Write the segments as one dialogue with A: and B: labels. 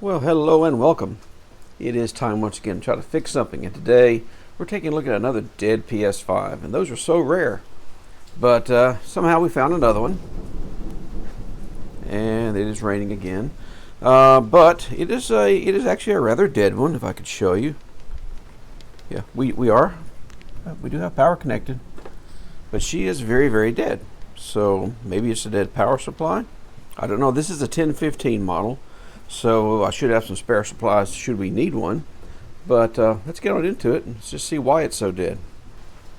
A: Well, hello and welcome. It is time once again to try to fix something, and today we're taking a look at another dead PS5, and those are so rare. But somehow we found another one, and it is raining again. But it is actually a rather dead one. If I could show you, yeah, we do have power connected, but she is very dead. So maybe it's a dead power supply. I don't know. This is a 1015 model. So I should have some spare supplies should we need one. But let's get on into it and just see why it's so dead.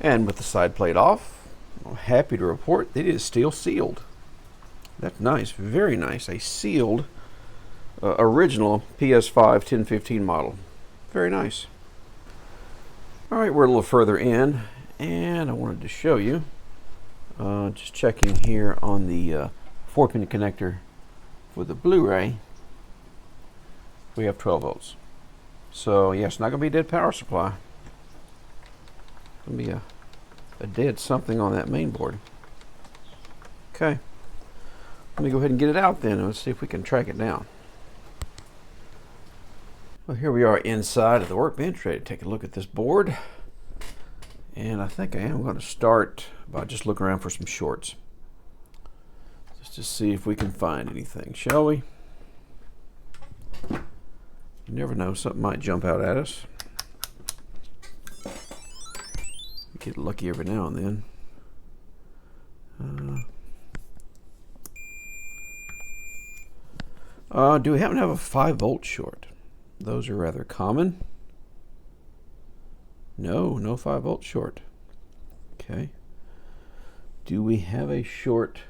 A: And with the side plate off, I'm happy to report that it is still sealed. That's nice, very nice. A sealed original PS5 1015 model. Very nice. Alright, we're a little further in, and I wanted to show you, just checking here on the 4-pin connector for the Blu-ray. We have 12 volts. So yeah, it's not going to be a dead power supply. It's going to be a dead something on that main board. Okay. Let me go ahead and get it out then, and let's see if we can track it down. Well, here we are inside of the workbench, ready to take a look at this board. And I think I am going to start by just looking around for some shorts. Just to see if we can find anything, shall we? You never know, something might jump out at us. We get lucky every now and then. Do we happen to have a 5-volt short? Those are rather common. No 5-volt short. Okay. Do we have a short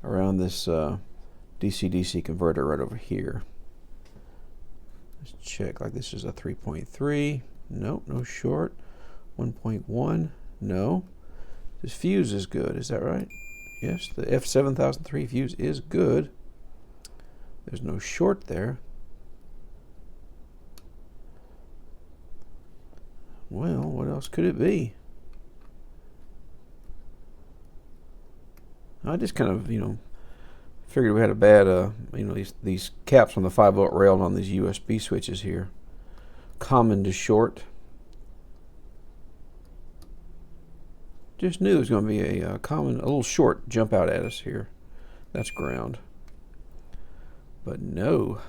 A: around this DC-DC converter right over here? Let's check. Like this is a 3.3. Nope, no short. 1.1. No. This fuse is good. Is that right? Yes, the F7003 fuse is good. There's no short there. Well, what else could it be? I just kind of, figured we had a bad, these caps on the 5-volt rail on these USB switches here. Common to short. Just knew there was going to be a little short jump out at us here. That's ground. But no.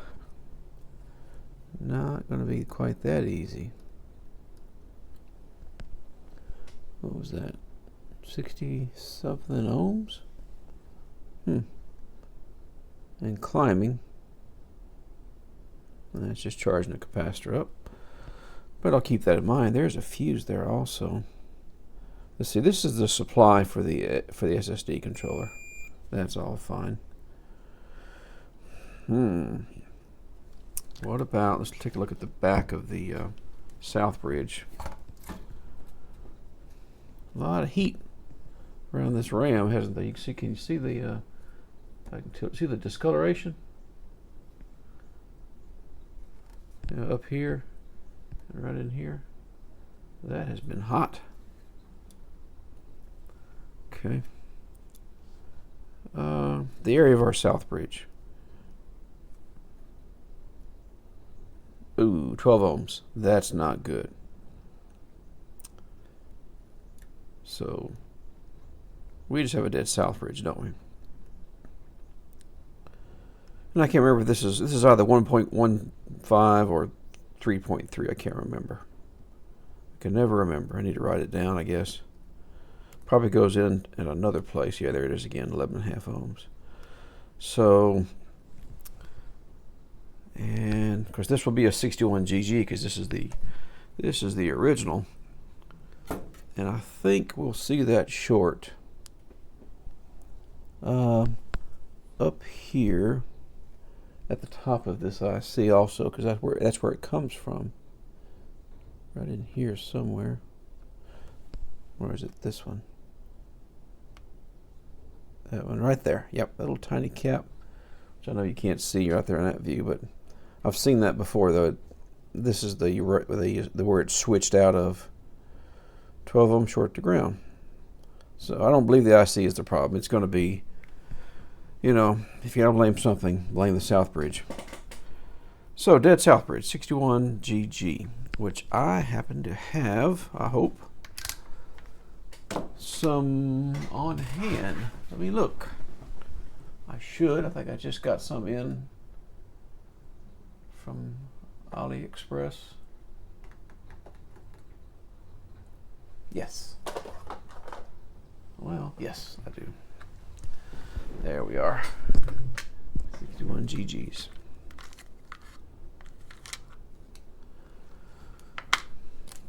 A: Not going to be quite that easy. What was that? 60-something ohms? And climbing. And that's just charging the capacitor up. But I'll keep that in mind. There's a fuse there also. Let's see. This is the supply for the SSD controller. That's all fine. What about? Let's take a look at the back of the Southbridge. A lot of heat around this RAM, hasn't there? Can you see the? I can see the discoloration up here and right in here. That has been hot. Okay. The area of our Southbridge. Ooh, 12 ohms. That's not good. So we just have a dead Southbridge, don't we? And I can't remember if this is either 1.15 or 3.3. I can't remember. I can never remember. I need to write it down, I guess. Probably goes in at another place. Yeah, there it is again, 11.5 ohms. So, and of course this will be a 61 GG because this is the original. And I think we'll see that short up here at the top of this IC also, because that's where it comes from. Right in here somewhere. Where is it? This one. That one right there. Yep, that little tiny cap, which I know you can't see. You're out there in that view, but I've seen that before. Though this is the where it's switched out of 12 ohm short to ground. So I don't believe the IC is the problem. It's going to be You know, if you gotta blame something, blame the Southbridge. So, dead Southbridge, 61GG, which I happen to have, I hope, some on hand. Let me look. I should. I think I just got some in from AliExpress. Yes. Well, yes, I do. There we are. 61 GGs.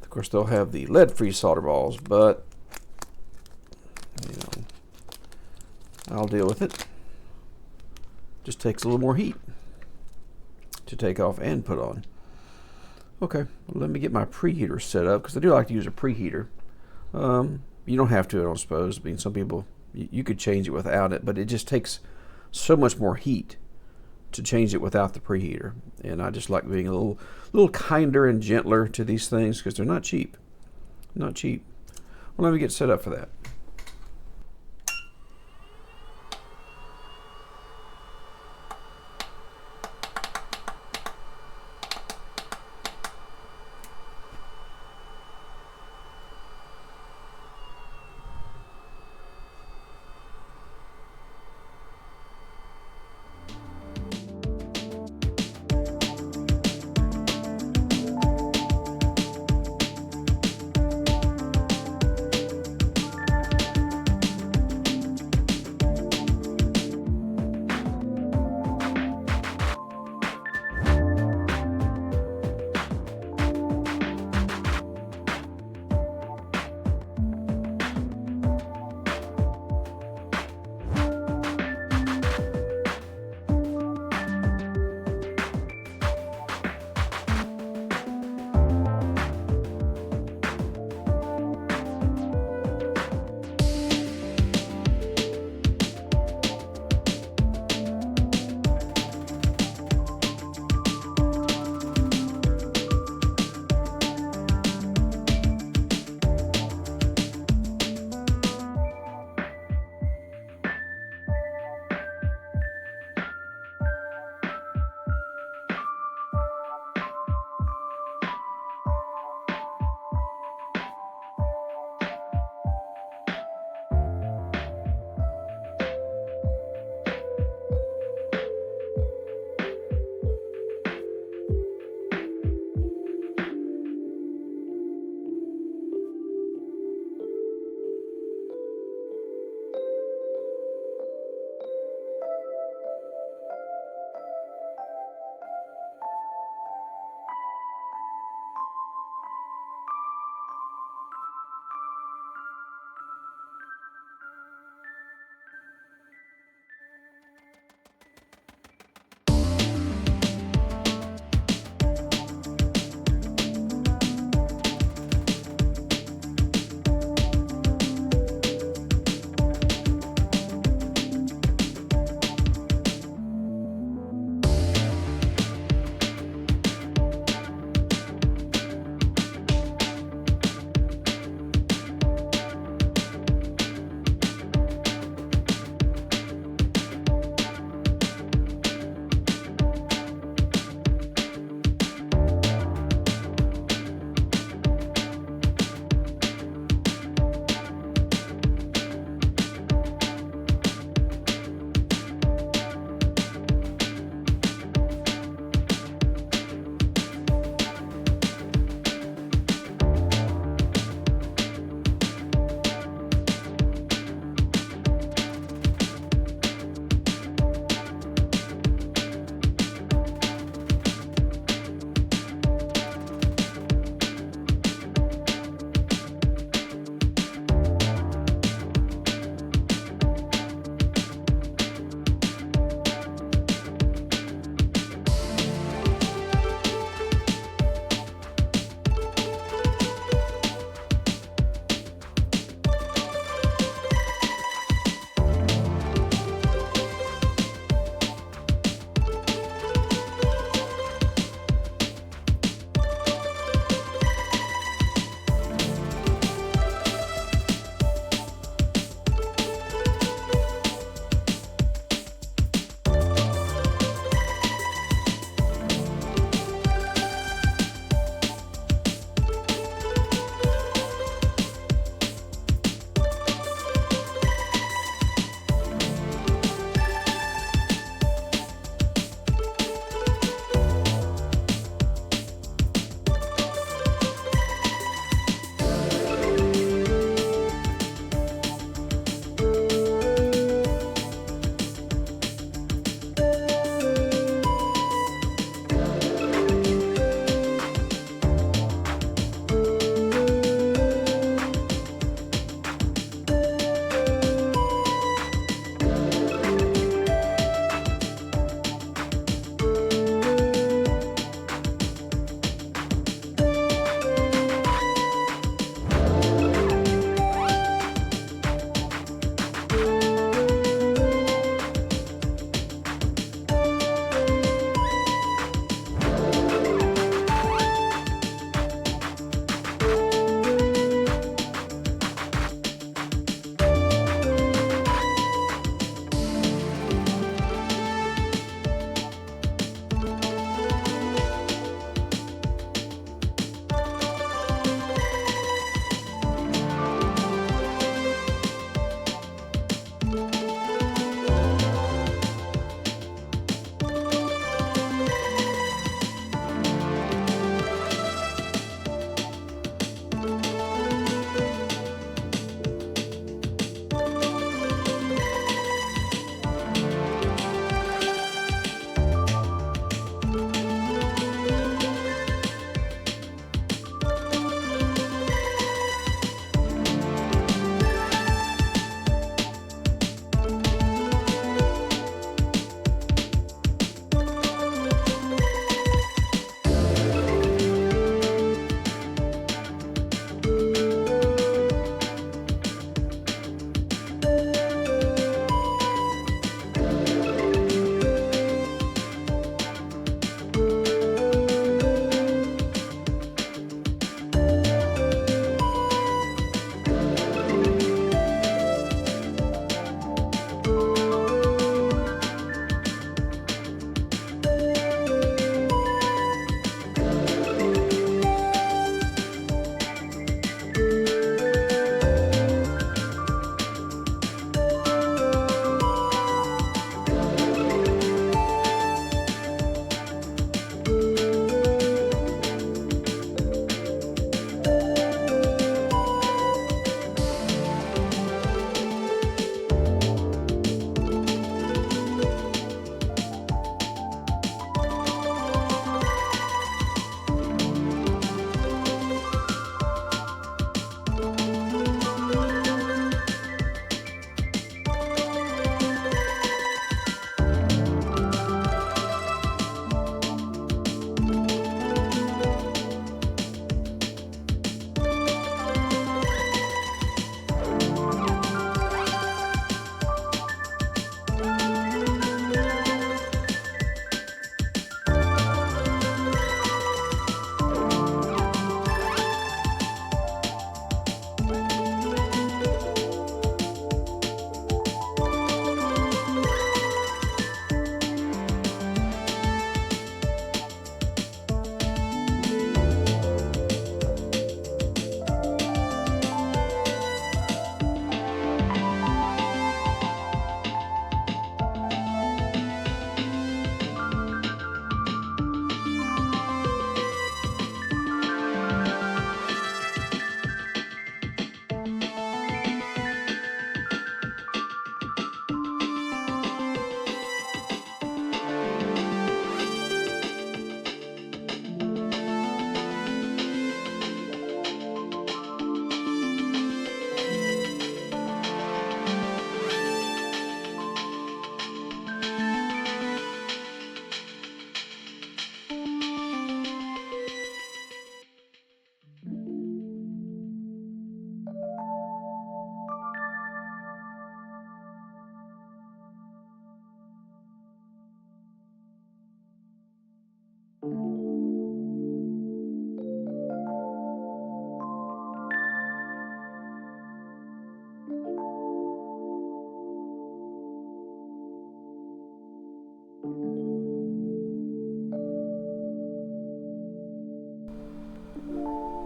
A: Of course, they'll have the lead-free solder balls, but you know, I'll deal with it. Just takes a little more heat to take off and put on. Okay, well, let me get my preheater set up, because I do like to use a preheater. You don't have to, I don't suppose. I mean, some people, you could change it without it, but it just takes so much more heat to change it without the preheater. And I just like being a little kinder and gentler to these things, because they're not cheap. Not cheap. Well, let me get set up for that.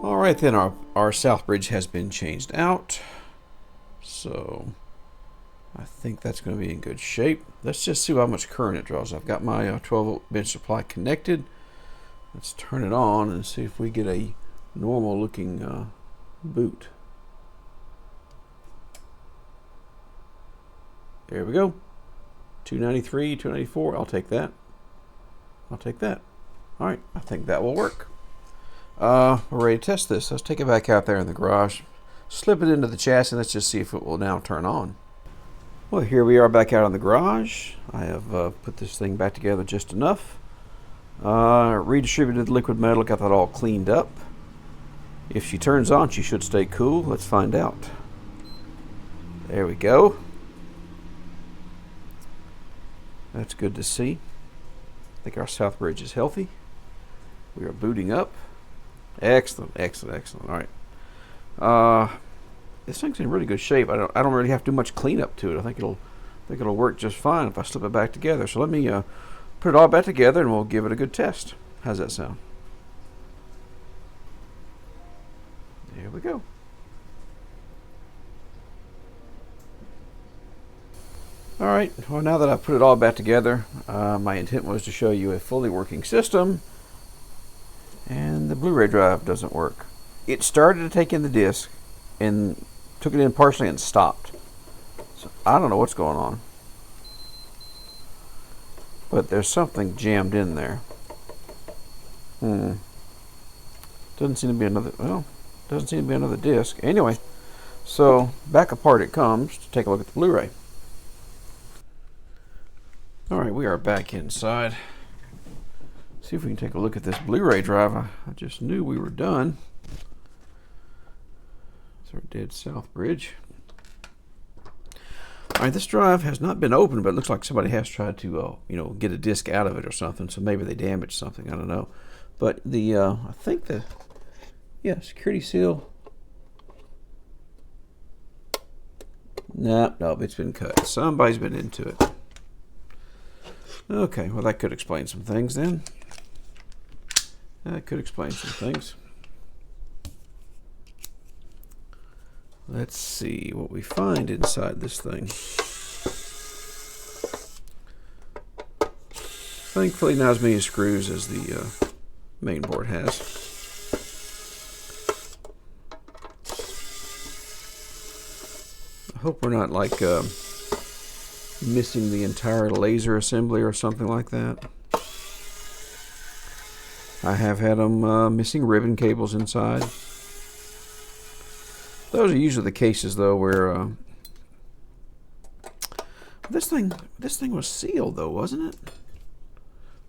A: Alright then, our Southbridge has been changed out. So I think that's going to be in good shape. Let's just see how much current it draws. I've got my 12-volt bench supply connected. Let's turn it on and see if we get a normal looking boot. There we go. 293, 294. I'll take that. I'll take that. Alright, I think that will work. We're ready to test this. Let's take it back out there in the garage, slip it into the chassis, and let's just see if it will now turn on. Well, here we are back out in the garage. I have put this thing back together just enough. Redistributed the liquid metal, got that all cleaned up. If she turns on, she should stay cool. Let's find out. There we go. That's good to see. I think our Southbridge is healthy. We are booting up. Excellent, excellent, excellent. All right. This thing's in really good shape. I don't really have too much cleanup to it. I think it'll work just fine if I slip it back together. So let me put it all back together and we'll give it a good test. How's that sound? There we go. All right. Well, now that I've put it all back together, my intent was to show you a fully working system. And the Blu-ray drive doesn't work. It started to take in the disc and took it in partially and stopped. So I don't know what's going on. But there's something jammed in there. Doesn't seem to be another, well, doesn't seem to be another disc. Anyway, so back apart it comes to take a look at the Blu-ray. Alright, we are back inside. See if we can take a look at this Blu-ray drive. I just knew we were done. It's our dead Southbridge. Alright, this drive has not been opened, but it looks like somebody has tried to, get a disc out of it or something. So maybe they damaged something. I don't know. But the, I think the, security seal. No, it's been cut. Somebody's been into it. Okay, well that could explain some things then. That could explain some things. Let's see what we find inside this thing. Thankfully, not as many screws as the main board has. I hope we're not like missing the entire laser assembly or something like that. I have had them missing ribbon cables inside. Those are usually the cases, though, where this thing was sealed, though, wasn't it?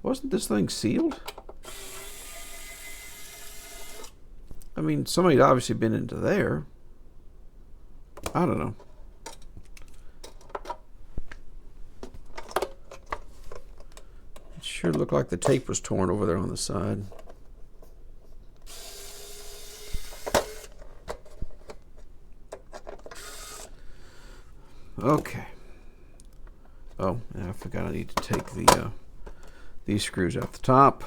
A: Wasn't this thing sealed? I mean, somebody'd obviously been into there. I don't know. Sure looked like the tape was torn over there on the side. Okay. Oh, and I forgot I need to take the these screws out the top,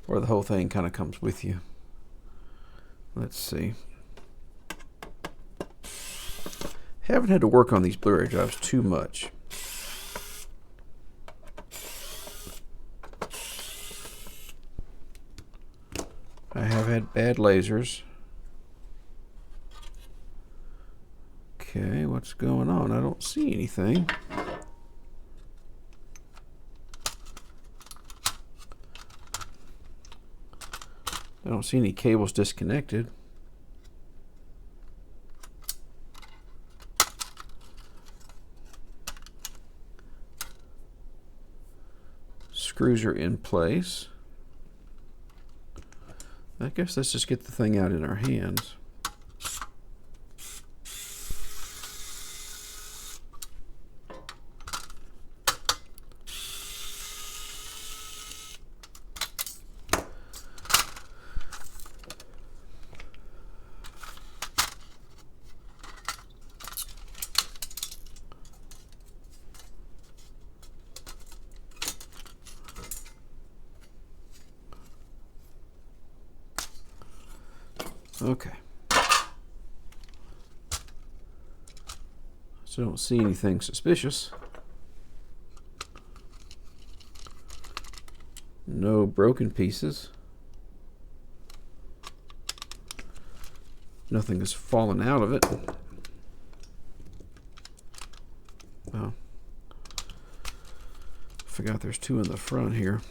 A: or the whole thing kind of comes with you. Let's see. Haven't had to work on these Blu-ray drives too much. I have had bad lasers. Okay, what's going on? I don't see anything. I don't see any cables disconnected. Screws are in place. I guess let's just get the thing out in our hands. Okay. So I don't see anything suspicious. No broken pieces. Nothing has fallen out of it. Oh. Forgot there's two in the front here.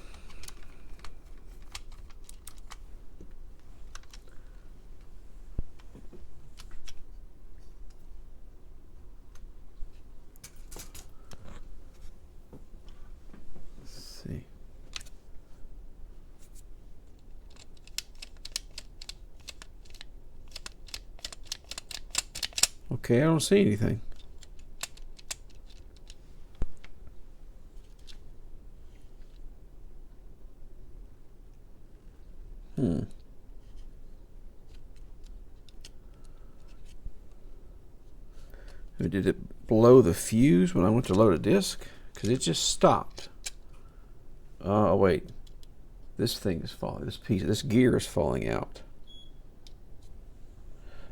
A: Let's see. Okay, I don't see anything. Did it blow the fuse when I went to load a disc? Because it just stopped. Oh, wait. This thing is falling. This gear is falling out.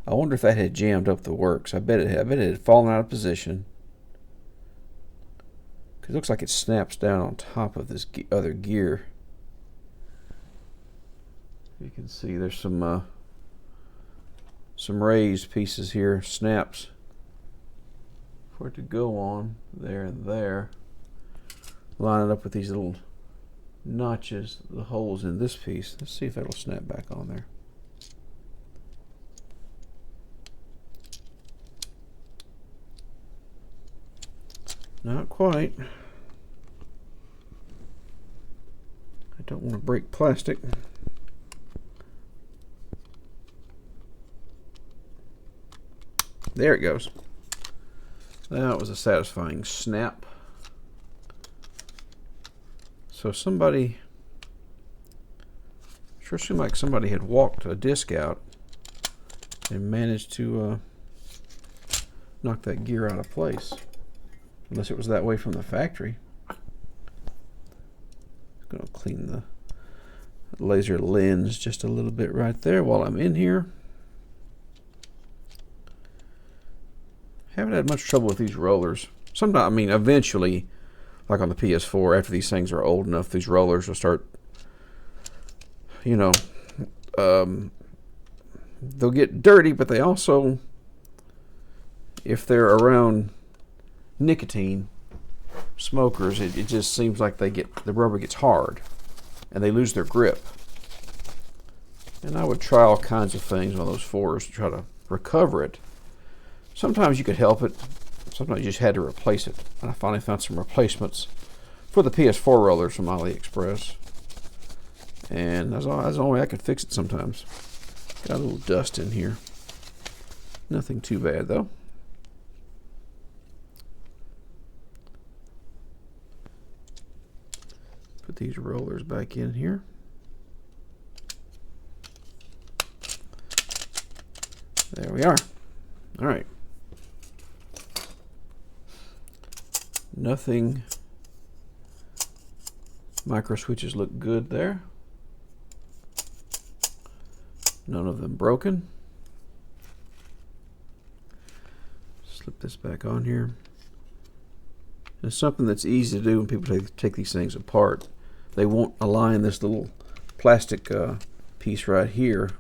A: I wonder if that had jammed up the works. I bet it had. I bet it had fallen out of position. Because it looks like it snaps down on top of this other gear. You can see there's some raised pieces here, snaps, for it to go on there and there. Line it up with these little notches, the holes in this piece. Let's see if that'll snap back on there. Not quite. I don't want to break plastic. There it goes. That was a satisfying snap. So somebody, sure seemed like somebody had walked a disc out and managed to knock that gear out of place. Unless it was that way from the factory. I'm going to clean the laser lens just a little bit right there while I'm in here. Haven't had much trouble with these rollers. Sometimes, I mean, eventually, like on the PS4, after these things are old enough, these rollers will start, you know, they'll get dirty, but they also, if they're around nicotine smokers, it just seems like the rubber gets hard and they lose their grip. And I would try all kinds of things on those fours to try to recover it. Sometimes you could help it, sometimes you just had to replace it. And I finally found some replacements for the PS4 rollers from AliExpress, and that's the only way I could fix it sometimes. Got a little dust in here, nothing too bad though. Put these rollers back in here. There we are. All right. Nothing. Micro switches look good there. None of them broken. Slip this back on here. It's something that's easy to do when people take these things apart. They won't align this little plastic piece right here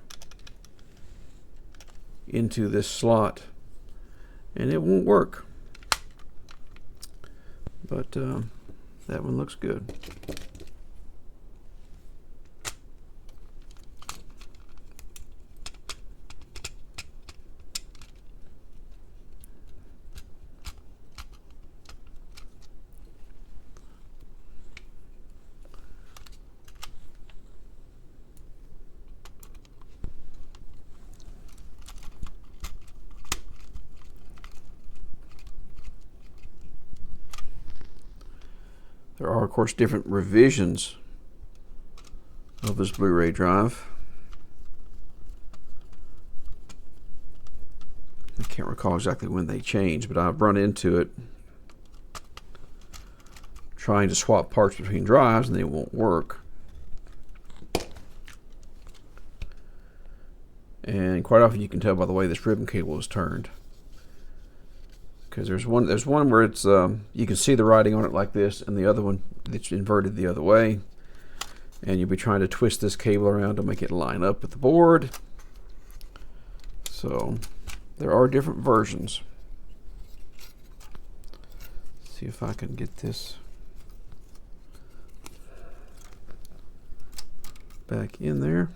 A: into this slot, and it won't work. But that one looks good. There are, of course, different revisions of this Blu-ray drive. I can't recall exactly when they changed, but I've run into it trying to swap parts between drives and they won't work. And quite often you can tell by the way this ribbon cable is turned. Because there's one where it's you can see the writing on it like this, and the other one that's inverted the other way. And you'll be trying to twist this cable around to make it line up with the board. So there are different versions. Let's see if I can get this back in there.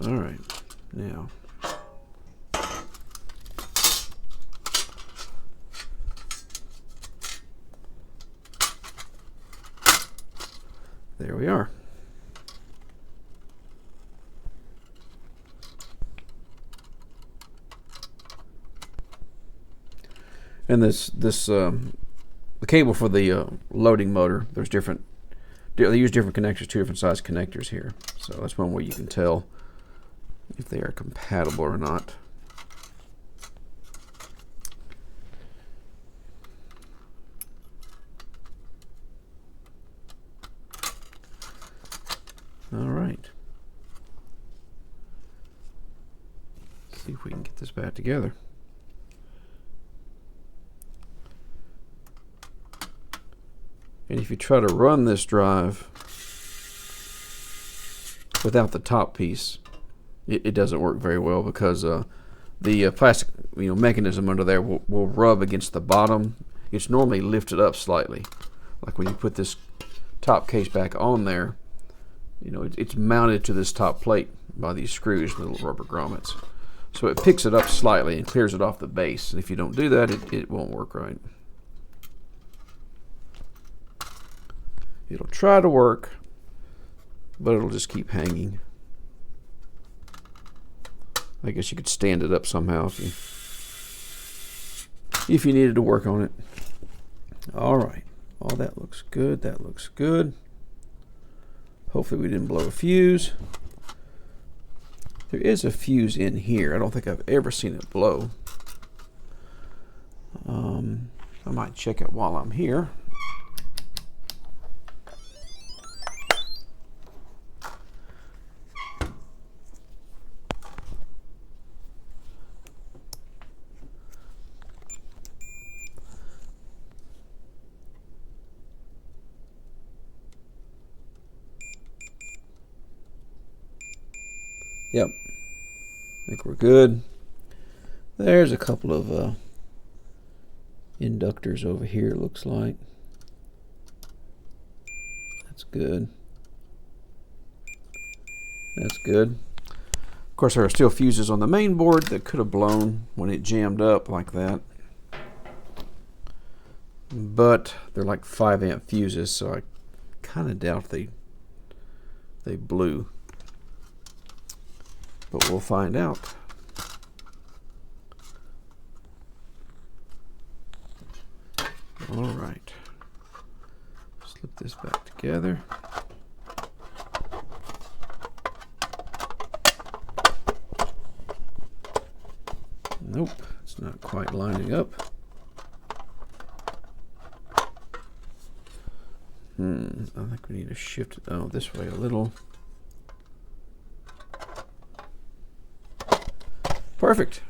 A: All right, now there we are. And the cable for the loading motor, there's different. They use different connectors, two different size connectors here. So that's one way you can tell if they are compatible or not. All right. Let's see if we can get this back together. And if you try to run this drive without the top piece, it doesn't work very well, because the plastic mechanism under there will rub against the bottom. It's normally lifted up slightly, like when you put this top case back on there. It's mounted to this top plate by these screws, little rubber grommets. So it picks it up slightly and clears it off the base. And if you don't do that, it won't work right. It'll try to work, but it'll just keep hanging. I guess you could stand it up somehow if you needed to work on it. All right. Oh, that looks good. That looks good. Hopefully we didn't blow a fuse. There is a fuse in here. I don't think I've ever seen it blow. I might check it while I'm here. Yep, I think we're good. There's a couple of inductors over here, it looks like. That's good. That's good. Of course, there are still fuses on the main board that could have blown when it jammed up like that. But they're like 5 amp fuses, so I kind of doubt they blew. But we'll find out. All right. Slip this back together. Nope, it's not quite lining up. I think we need to shift it this way a little. Perfect.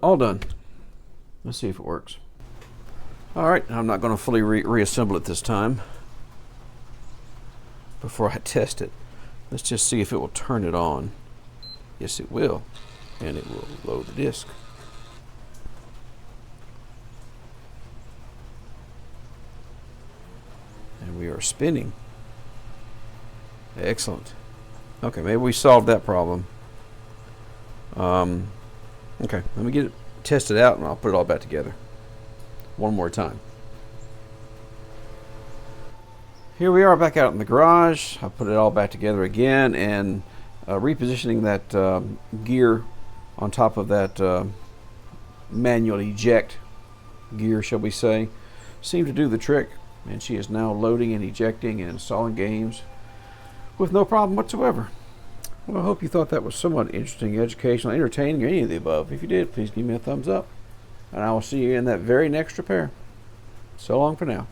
A: All done. Let's see if it works. All right, I'm not going to fully reassemble it this time before I test it. Let's just see if it will turn it on. Yes, it will. And it will load the disc. And we are spinning. Excellent. Okay, maybe we solved that problem. Okay, let me get it tested out and I'll put it all back together one more time. Here we are back out in the garage. I'll put it all back together again, and repositioning that gear on top of that manual eject gear, shall we say, seemed to do the trick, and she is now loading and ejecting and installing games with no problem whatsoever. Well, I hope you thought that was somewhat interesting, educational, entertaining, or any of the above. If you did, please give me a thumbs up, and I will see you in that very next repair. So long for now.